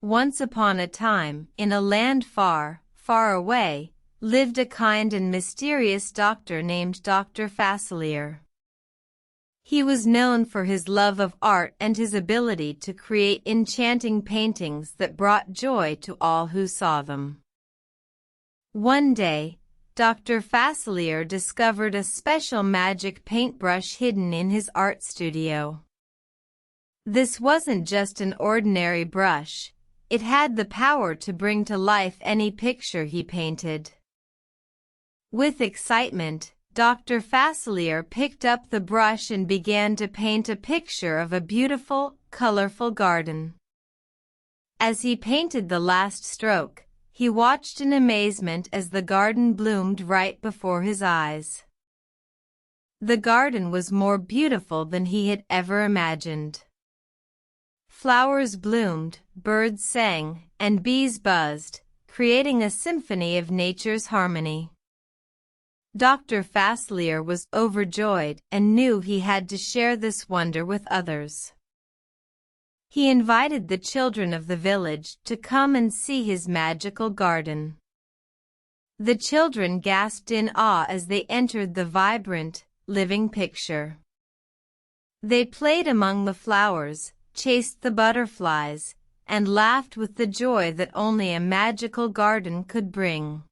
Once upon a time, in a land far, far away, lived a kind and mysterious doctor named Dr. Facilier. He was known for his love of art and his ability to create enchanting paintings that brought joy to all who saw them. One day, Dr. Facilier discovered a special magic paintbrush hidden in his art studio. This wasn't just an ordinary brush. It had the power to bring to life any picture he painted. With excitement, Dr. Facilier picked up the brush and began to paint a picture of a beautiful, colorful garden. As he painted the last stroke, he watched in amazement as the garden bloomed right before his eyes. The garden was more beautiful than he had ever imagined. Flowers bloomed, birds sang, and bees buzzed, creating a symphony of nature's harmony. Dr. Facilier was overjoyed and knew he had to share this wonder with others. He invited the children of the village to come and see his magical garden. The children gasped in awe as they entered the vibrant, living picture. They played among the flowers, chased the butterflies, and laughed with the joy that only a magical garden could bring.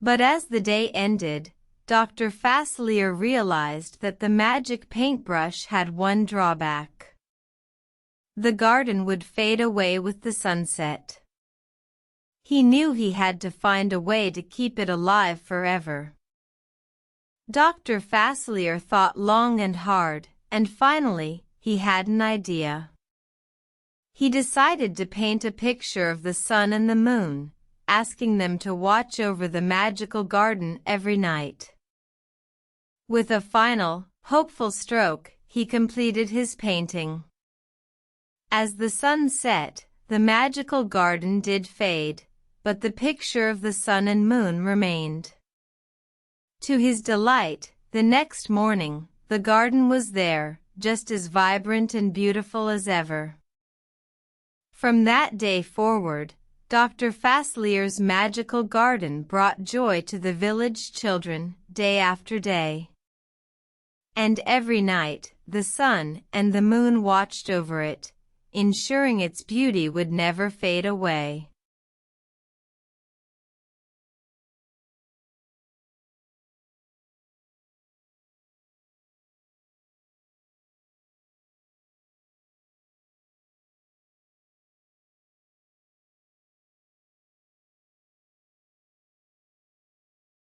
But as the day ended, Dr. Facilier realized that the magic paintbrush had one drawback. The garden would fade away with the sunset. He knew he had to find a way to keep it alive forever. Dr. Facilier thought long and hard, and finally, he had an idea. He decided to paint a picture of the sun and the moon, asking them to watch over the magical garden every night. With a final, hopeful stroke, he completed his painting. As the sun set, the magical garden did fade, but the picture of the sun and moon remained. To his delight, the next morning, the garden was there, just as vibrant and beautiful as ever. From that day forward, Dr. Facilier's magical garden brought joy to the village children, day after day. And every night, the sun and the moon watched over it, ensuring its beauty would never fade away.